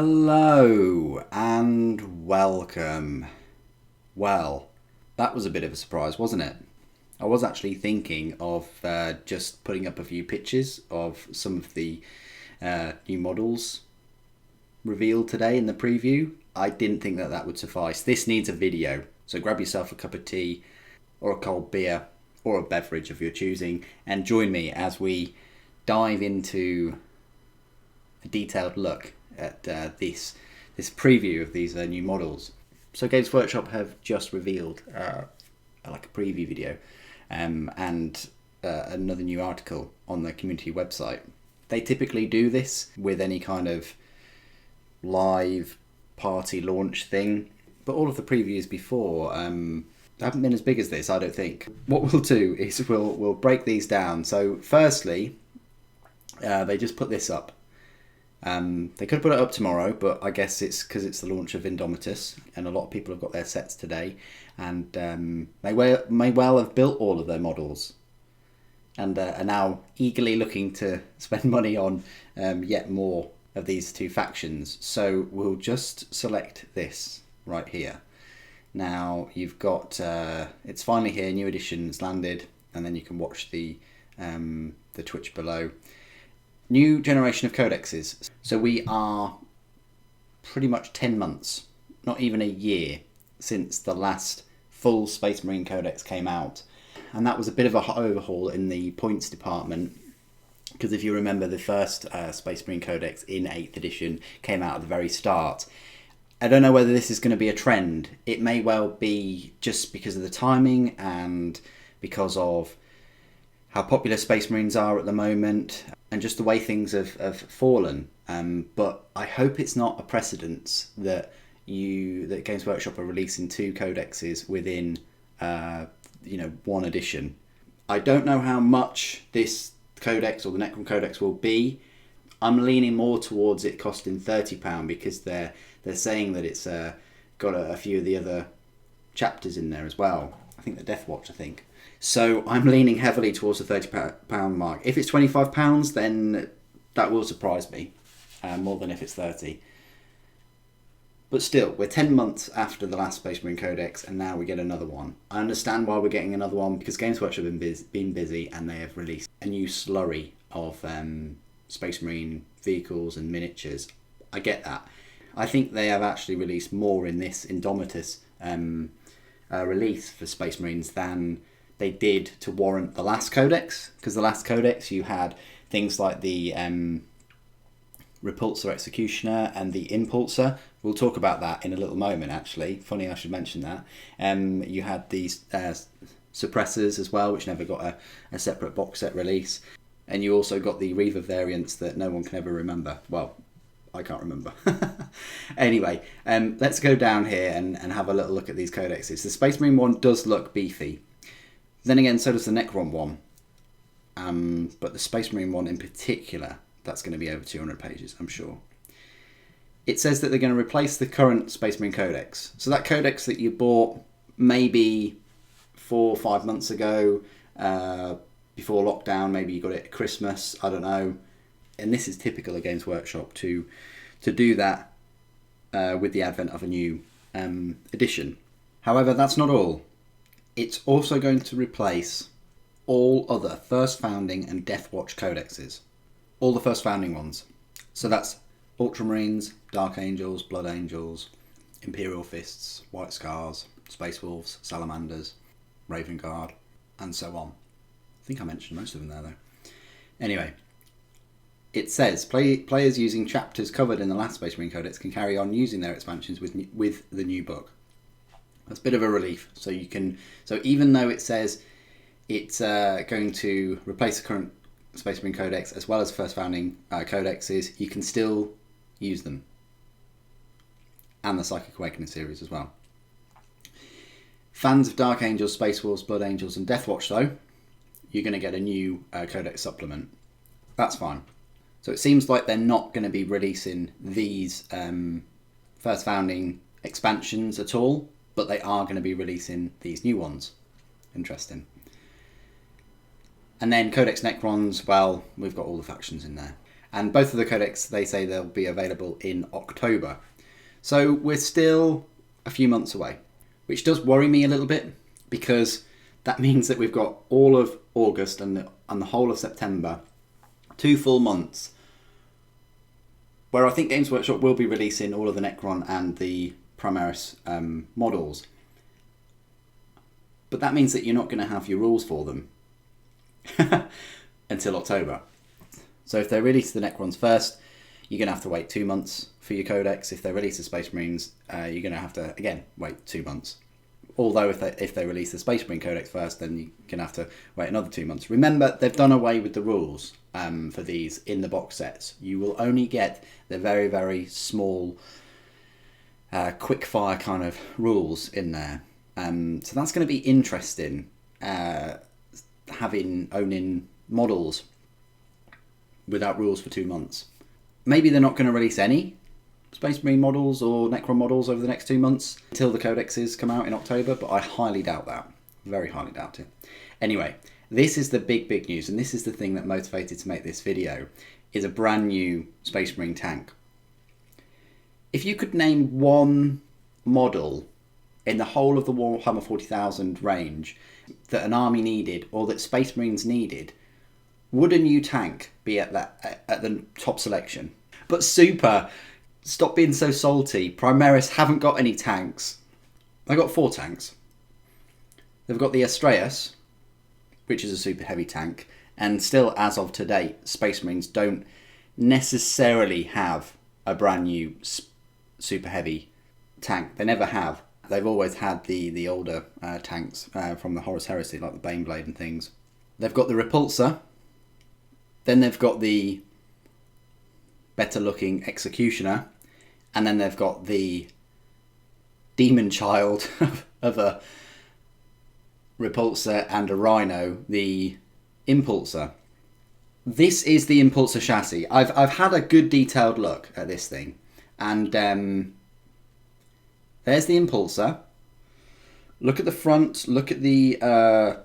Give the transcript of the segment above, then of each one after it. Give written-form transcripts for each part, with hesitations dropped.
Hello and welcome. Well, that was a bit of a surprise, wasn't it? I was actually thinking of just putting up a few pictures of some of the new models revealed today in the preview. I didn't think that would suffice. This needs a video, so grab yourself a cup of tea or a cold beer or a beverage of your choosing and join me as we dive into a detailed look at this preview of these new models. So Games Workshop have just revealed like a preview video and another new article on their community website. They typically do this with any kind of live party launch thing, but all of the previews before haven't been as big as this, I don't think. What we'll do is we'll break these down. So firstly, they just put this up. They could put it up tomorrow, but I guess it's because it's the launch of Indomitus, and a lot of people have got their sets today, and may well have built all of their models, and are now eagerly looking to spend money on yet more of these two factions. So we'll just select this right here. Now you've got it's finally here, new edition, it's landed, and then you can watch the Twitch below. New generation of codexes. So we are pretty much 10 months, not even a year, since the last full Space Marine Codex came out. And that was a bit of an overhaul in the points department, because if you remember, the first Space Marine Codex in 8th edition came out at the very start. I don't know whether this is going to be a trend. It may well be just because of the timing and because of how popular Space Marines are at the moment, and just the way things have fallen. But I hope it's not a precedence that Games Workshop are releasing two codexes within one edition. I don't know how much this codex or the Necron Codex will be. I'm leaning more towards it costing £30 because they're saying that it's got a few of the other chapters in there as well. I think the Death Watch, So I'm leaning heavily towards the £30 mark. If it's £25, then that will surprise me more than if it's 30. But still, we're 10 months after the last Space Marine Codex, and now we get another one. I understand why we're getting another one, because Games Workshop have been busy, and they have released a new slurry of Space Marine vehicles and miniatures. I get that. I think they have actually released more in this Indomitus release for Space Marines than they did to warrant the last Codex, because the last Codex you had things like the Repulsor Executioner and the Impulsor. We'll talk about that in a little moment, actually. Funny I should mention that. You had these Suppressors as well, which never got a separate box set release. And you also got the Reaver variants that no one can ever remember. Well, I can't remember. Anyway, let's go down here and have a little look at these codexes. The Space Marine one does look beefy. Then again, so does the Necron one. But the Space Marine one in particular, that's going to be over 200 pages, I'm sure. It says that they're going to replace the current Space Marine Codex. So that Codex that you bought maybe 4 or 5 months ago, before lockdown, maybe you got it at Christmas, I don't know. And this is typical of Games Workshop to do that with the advent of a new edition. However, that's not all. It's also going to replace all other First Founding and Death Watch codexes. All the First Founding ones. So that's Ultramarines, Dark Angels, Blood Angels, Imperial Fists, White Scars, Space Wolves, Salamanders, Raven Guard, and so on. I think I mentioned most of them there, though. Anyway, it says players using chapters covered in the last Space Marine Codex can carry on using their expansions with the new book. That's a bit of a relief. So even though it says it's going to replace the current Space Marine Codex as well as First Founding codexes, you can still use them. And the Psychic Awakening series as well. Fans of Dark Angels, Space Wolves, Blood Angels and Death Watch, though, you're going to get a new codex supplement. That's fine. So it seems like they're not going to be releasing these First Founding expansions at all, but they are going to be releasing these new ones. Interesting. And then Codex Necrons, well, we've got all the factions in there. And both of the codex, they say they'll be available in October. So we're still a few months away, which does worry me a little bit, because that means that we've got all of August and the whole of September, 2 full months, where I think Games Workshop will be releasing all of the Necron and the Primaris models. But that means that you're not going to have your rules for them until October. So if they release the Necrons first, you're going to have to wait 2 months for your Codex. If they release the Space Marines, you're going to have to, again, wait 2 months. Although if they release the Space Marine Codex first, then you're going to have to wait another 2 months. Remember, they've done away with the rules for these in the box sets. You will only get the very, very small, quick-fire kind of rules in there. So that's going to be interesting, owning models without rules for 2 months. Maybe they're not going to release any Space Marine models or Necron models over the next 2 months until the codexes come out in October, but I highly doubt that. Very highly doubt it. Anyway, this is the big news, and this is the thing that motivated to make this video, is a brand new Space Marine tank. If you could name one model in the whole of the Warhammer 40,000 range that an army needed, or that Space Marines needed, would a new tank be at the top selection? But super, stop being so salty. Primaris haven't got any tanks. They've got 4 tanks. They've got the Astreus, which is a super heavy tank, and still as of today, Space Marines don't necessarily have a brand new super heavy tank. They never have. They've always had the older tanks from the Horus Heresy, like the Baneblade and things. They've got the Repulsor. Then they've got the better looking Executioner. And then they've got the demon child of a Repulsor and a Rhino, the Impulsor. This is the Impulsor chassis. I've had a good detailed look at this thing. And there's the Impulsor. Look at the front. Look at the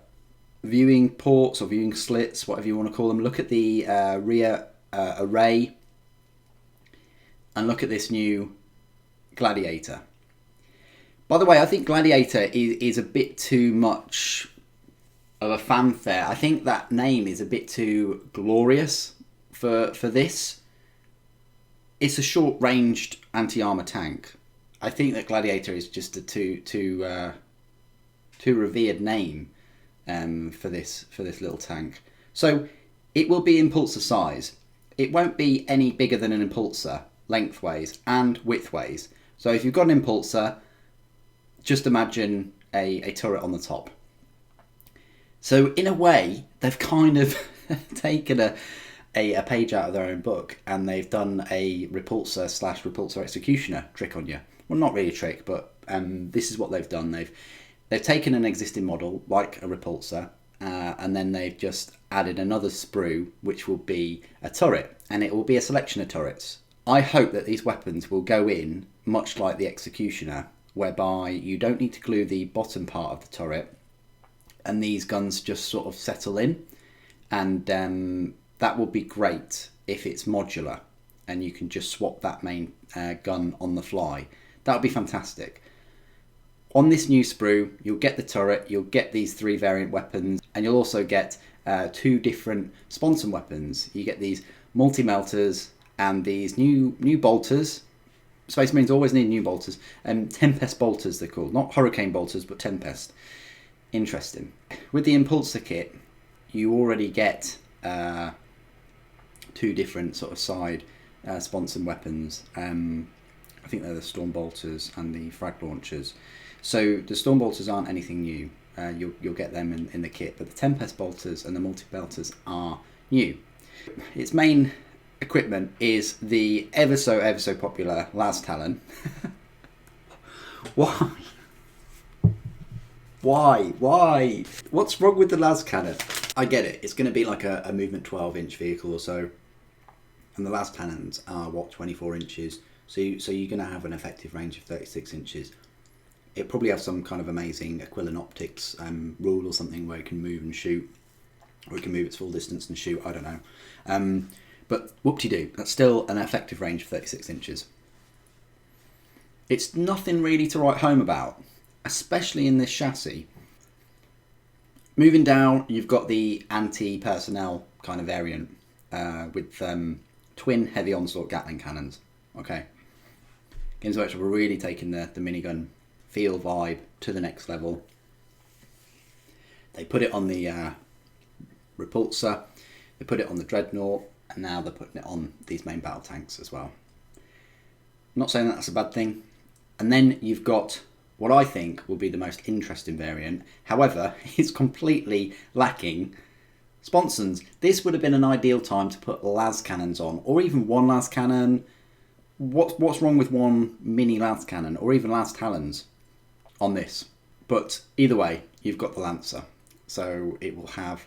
viewing ports or viewing slits, whatever you want to call them. Look at the rear array. And look at this new Gladiator. By the way, I think Gladiator is a bit too much of a fanfare. I think that name is a bit too glorious for this. It's a short-ranged anti-armor tank. I think that Gladiator is just a too revered name for this little tank. So it will be Impulsor size. It won't be any bigger than an Impulsor lengthways and widthways. So if you've got an Impulsor, just imagine a turret on the top. So in a way, they've kind of taken a page out of their own book, and they've done a Repulsor / Repulsor Executioner trick on you. Well, not really a trick, but this is what they've done. They've taken an existing model like a Repulsor, and then they've just added another sprue, which will be a turret, and it will be a selection of turrets. I hope that these weapons will go in much like the Executioner, whereby you don't need to glue the bottom part of the turret, and these guns just sort of settle in, and that will be great if it's modular and you can just swap that main gun on the fly. That would be fantastic. On this new sprue, you'll get the turret, you'll get these 3 variant weapons, and you'll also get 2 different sponson weapons. You get these multi-melters and these new bolters. Space Marines always need new bolters. Tempest bolters they're called. Not Hurricane bolters, but Tempest. Interesting. With the Impulsor kit, you already get 2 different sort of side sponson weapons. I think they're the Storm Bolters and the Frag Launchers. So the Storm Bolters aren't anything new. You'll get them in the kit, but the Tempest Bolters and the Multi-Belters are new. Its main equipment is the ever so popular las-talon. Why? What's wrong with the las cannon? I get it. It's going to be like a movement 12-inch vehicle or so, and the las cannons are 24 inches. So you're going to have an effective range of 36 inches. It probably have some kind of amazing Aquilon optics rule or something where it can move and shoot, or it can move its full distance and shoot. I don't know. But whoop-de-doo, that's still an effective range of 36 inches. It's nothing really to write home about, especially in this chassis. Moving down, you've got the anti-personnel kind of variant with twin heavy onslaught Gatling cannons. Okay, Games Workshop are really taking the minigun feel vibe to the next level. They put it on the Repulsor, they put it on the Dreadnought, and now they're putting it on these main battle tanks as well. I'm not saying that's a bad thing. And then you've got what I think will be the most interesting variant. However, it's completely lacking sponsons. This would have been an ideal time to put las cannons on, or even one las cannon. What's wrong with one mini las cannon, or even las-talons on this? But either way, you've got the Lancer. So it will have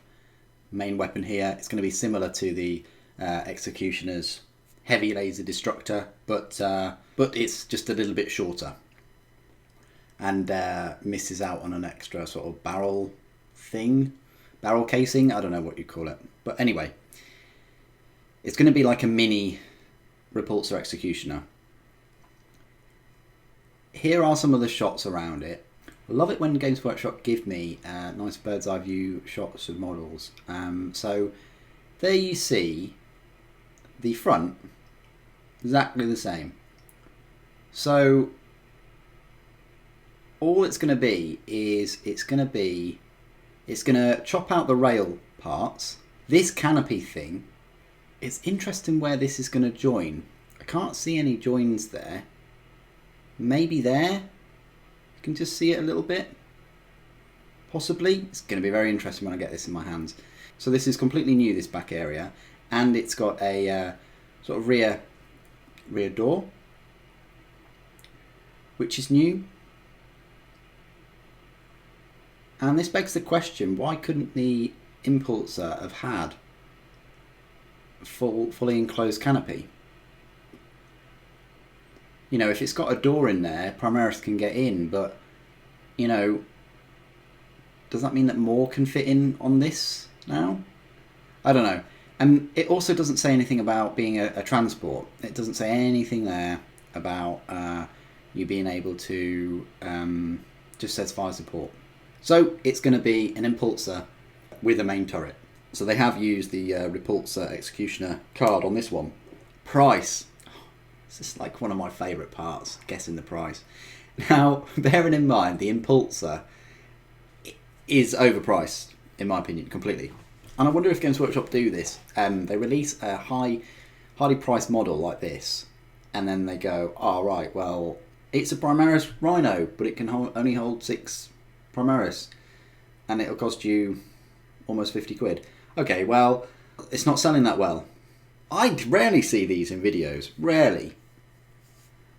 main weapon here. It's going to be similar to the Executioner's heavy laser destructor, but it's just a little bit shorter, and misses out on an extra sort of barrel casing. I don't know what you call it, but anyway, it's going to be like a mini Repulsor Executioner. Here are some of the shots around it. I love it when Games Workshop give me nice bird's eye view shots of models. So there you see the front, exactly the same. So all it's going to be is it's going to chop out the rail parts. This canopy thing, it's interesting where this is going to join. I can't see any joins there. Maybe there. You can just see it a little bit. Possibly. It's going to be very interesting when I get this in my hands. So this is completely new, this back area, and it's got a sort of rear door, which is new. And this begs the question, why couldn't the Impulsor have had fully enclosed canopy? You know, if it's got a door in there, Primaris can get in, but, you know, does that mean that more can fit in on this now? I don't know. And it also doesn't say anything about being a transport. It doesn't say anything there about you being able to, just says fire support. So it's going to be an Impulsor with a main turret. So they have used the Repulsor Executioner card on this one. Price. This is like one of my favourite parts, guessing the price. Now, bearing in mind, the Impulsor is overpriced, in my opinion, completely. And I wonder if Games Workshop do this. They release a highly priced model like this, and then they go, oh, right, well, it's a Primaris Rhino, but it can only hold 6 Primaris, and it'll cost you almost 50 quid. Okay, well, it's not selling that well. I rarely see these in videos, rarely.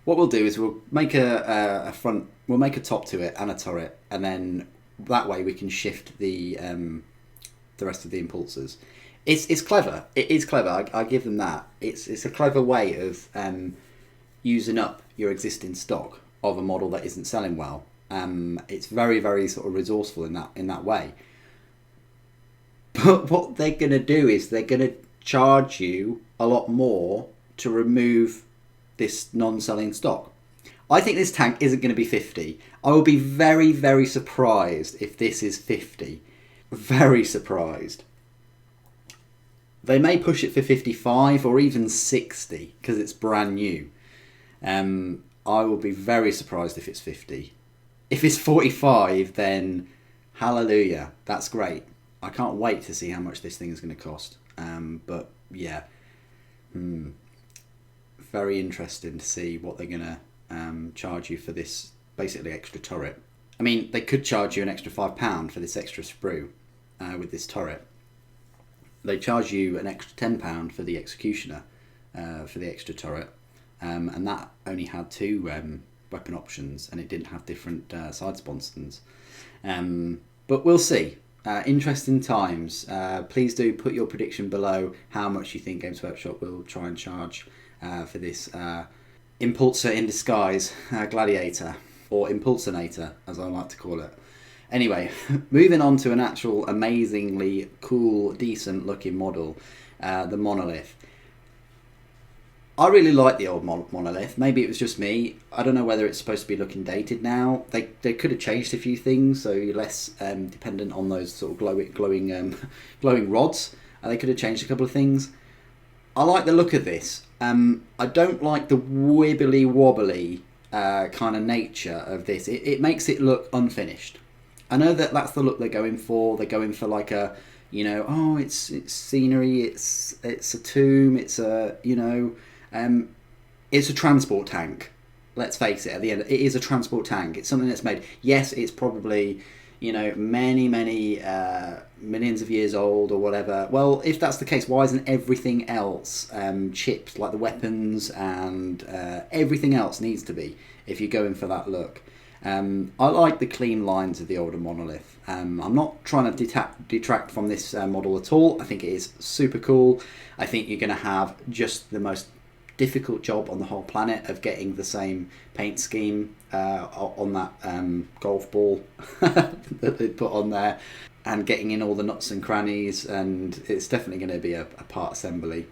What we'll do is we'll make a front, we'll make a top to it and a turret, and then that way we can shift the rest of the Impulsors. It's clever. It is clever. I give them that. It's a clever way of using up your existing stock of a model that isn't selling well. It's very, very sort of resourceful in that way. But what they're going to do is they're going to charge you a lot more to remove this non-selling stock. I think this tank isn't going to be 50. I will be very, very surprised if this is 50. Very surprised. They may push it for 55 or even 60 because it's brand new. I will be very surprised if it's 50. If it's 45, then hallelujah, that's great. I can't wait to see how much this thing is going to cost. But yeah, very interesting to see what they're going to charge you for this basically extra turret. I mean, they could charge you an extra £5 for this extra sprue with this turret. They charge you an extra £10 for the Executioner for the extra turret, and that only had 2 weapon options, and it didn't have different side sponsons. But we'll see. Interesting times. Please do put your prediction below how much you think Games Workshop will try and charge for this Impulsor in disguise Gladiator, or Impulsinator as I like to call it. Anyway, moving on to an actual amazingly cool, decent looking model, the Monolith. I really like the old monolith. Maybe it was just me. I don't know whether it's supposed to be looking dated now. They could have changed a few things, so you're less dependent on those sort of glowing rods. They could have changed a couple of things. I like the look of this. I don't like the wibbly wobbly kind of nature of this. It makes it look unfinished. I know that's the look they're going for. They're going for like a, oh, it's scenery. It's a tomb. It's a it's a transport tank. Let's face it. At the end, it is a transport tank. It's something that's made. Yes, it's probably many millions of years old or whatever. Well, if that's the case, why isn't everything else chipped, like the weapons and everything else needs to be, if you're going for that look? I like the clean lines of the older monolith. I'm not trying to detract from this model at all. I think it is super cool. I think you're going to have just the most difficult job on the whole planet of getting the same paint scheme on that golf ball that they put on there, and getting in all the nuts and crannies, and it's definitely going to be a part assembly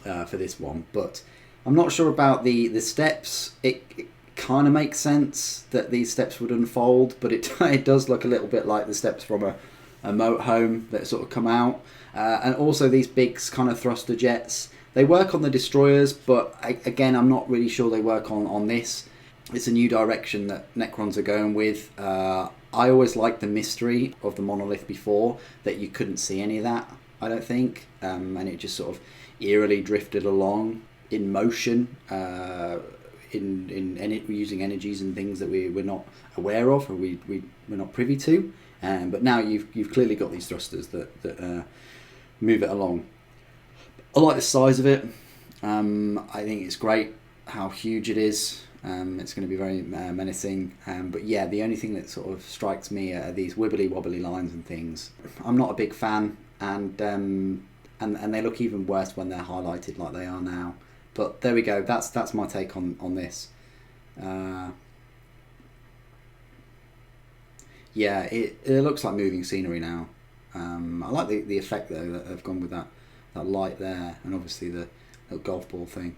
for this one. But I'm not sure about the steps. It kind of makes sense that these steps would unfold, but it does look a little bit like the steps from a motorhome that sort of come out, and also these big kind of thruster jets. They work on the destroyers, but again, I'm not really sure they work on this. It's a new direction that Necrons are going with. I always liked the mystery of the monolith before, that you couldn't see any of that, I don't think, and it just sort of eerily drifted along in motion, in using energies and things that we're not aware of, or we're not privy to. But now you've clearly got these thrusters that move it along. I like the size of it. I think it's great how huge it is. It's going to be very menacing. But yeah, the only thing that sort of strikes me are these wibbly wobbly lines and things. I'm not a big fan, and they look even worse when they're highlighted like they are now. But there we go. That's my take on this. Yeah, it looks like moving scenery now. I like the effect though that have gone with that light there, and obviously the golf ball thing.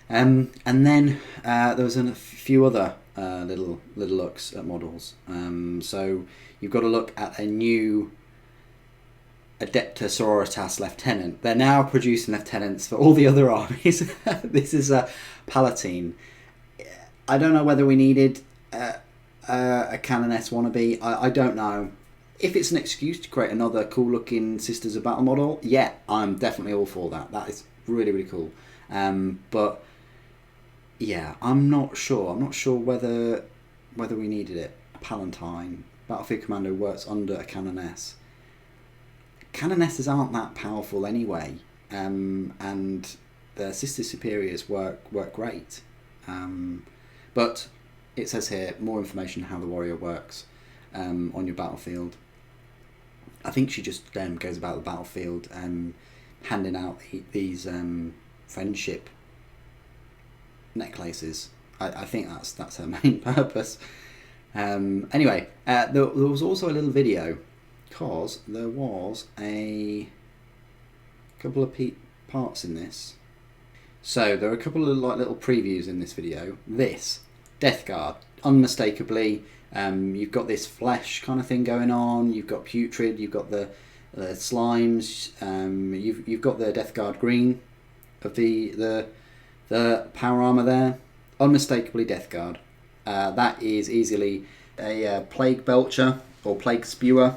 And then there was a few other little looks at models. So you've got to look at a new Adepta Sororitas Lieutenant. They're now producing lieutenants for all the other armies. This is a Palatine. I don't know whether we needed a Canoness wannabe. I don't know. If it's an excuse to create another cool looking Sisters of Battle model, yeah, I'm definitely all for that. That is really, really cool. But yeah, I'm not sure. I'm not sure whether we needed it. Palatine. Battlefield Commando works under a Canoness. Canonesses aren't that powerful anyway, and the Sister Superiors work great. But it says here more information on how the warrior works on your battlefield. I think she just goes about the battlefield handing out these friendship necklaces. I think that's her main purpose. Anyway, there was also a little video, because there was a couple of parts in this. So there are a couple of like little previews in this video. This Death Guard, unmistakably. You've got this flesh kind of thing going on. You've got putrid. You've got the slimes. You've got the Death Guard green of the power armor there. Unmistakably Death Guard. That is easily a plague belcher or plague spewer.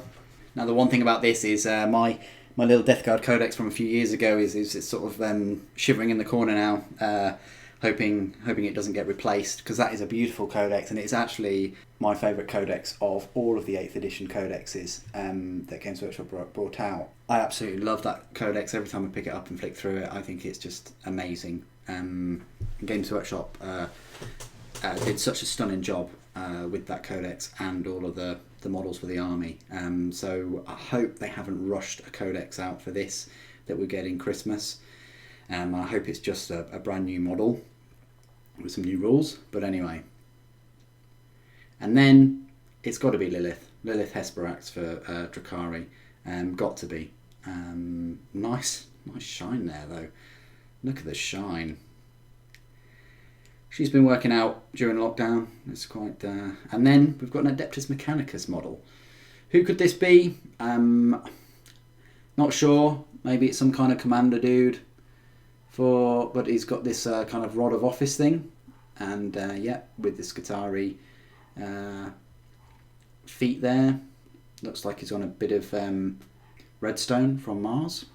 Now the one thing about this is my little Death Guard Codex from a few years ago is sort of shivering in the corner now, hoping it doesn't get replaced, because that is a beautiful codex, and it's actually my favourite codex of all of the 8th edition codexes that Games Workshop brought out. I absolutely love that codex. Every time I pick it up and flick through it, I think it's just amazing. Games Workshop did such a stunning job with that codex and all of the models for the army. So I hope they haven't rushed a codex out for this that we're getting Christmas. I hope it's just a brand new model with some new rules. But anyway. And then it's got to be Lilith Hesperax for Drakari. Got to be. Nice shine there though. Look at the shine. She's been working out during lockdown. It's quite... And then we've got an Adeptus Mechanicus model. Who could this be? Not sure. Maybe it's some kind of commander dude. But he's got this kind of rod of office thing. And yeah, with the Skitarii feet there. Looks like he's on a bit of redstone from Mars.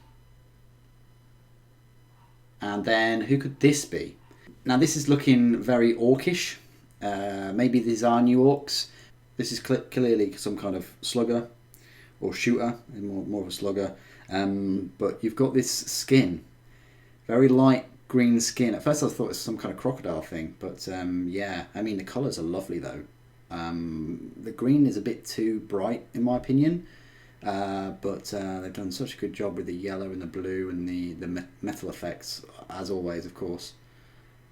And then who could this be? Now this is looking very orcish. Maybe these are new orcs. This is clearly some kind of slugger or shooter, more of a slugger. But you've got this skin, very light green skin. At first I thought it was some kind of crocodile thing, but yeah, I mean the colours are lovely though. The green is a bit too bright in my opinion, but they've done such a good job with the yellow and the blue and the metal effects, as always, of course.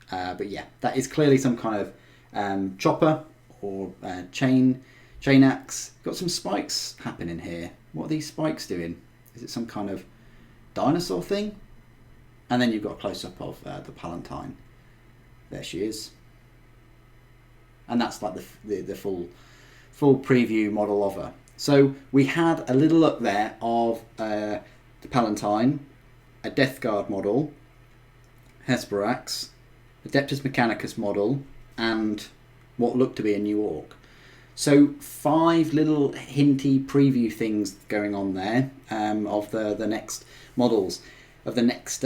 But yeah, that is clearly some kind of chopper or chain axe. Got some spikes happening here. What are these spikes doing? Is it some kind of dinosaur thing? And then you've got a close-up of the Palatine. There she is. And that's like the full preview model of her. So we had a little look there of the Palatine, a Death Guard model, Hesperax, Adeptus Mechanicus model, and what looked to be a new orc. So 5 little hinty preview things going on there of the next models, of the next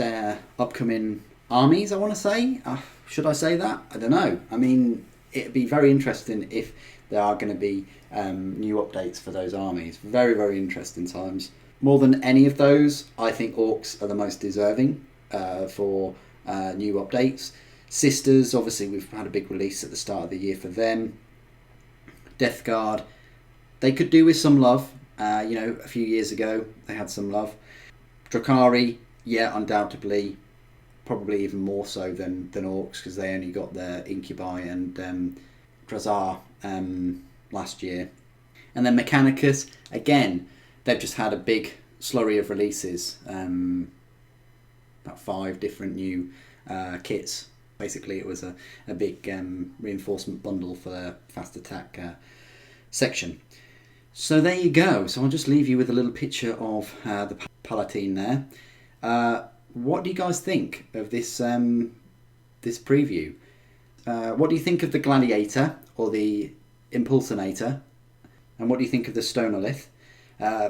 upcoming armies, I want to say. Should I say that? I don't know. I mean, it'd be very interesting if there are going to be new updates for those armies. Very, very interesting times. More than any of those, I think orcs are the most deserving for new updates. Sisters, obviously we've had a big release at the start of the year for them. Death Guard, they could do with some love. A few years ago they had some love. Drukhari, yeah, undoubtedly, probably even more so than orcs, because they only got their Incubi and Drazar last year. And then Mechanicus, again, they've just had a big slurry of releases. About 5 different new kits. Basically, it was a big reinforcement bundle for their fast attack section. So there you go. So I'll just leave you with a little picture of the Palatine there. What do you guys think of this this preview? What do you think of the Gladiator or the Impulsionator? And what do you think of the Stonolith?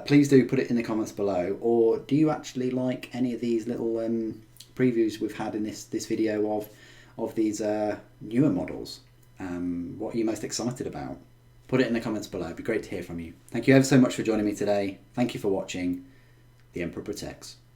Please do put it in the comments below. Or do you actually like any of these little previews we've had in this video of these newer models? What are you most excited about? Put it in the comments below. It'd be great to hear from you. Thank you ever so much for joining me today. Thank you for watching. The Emperor Protects.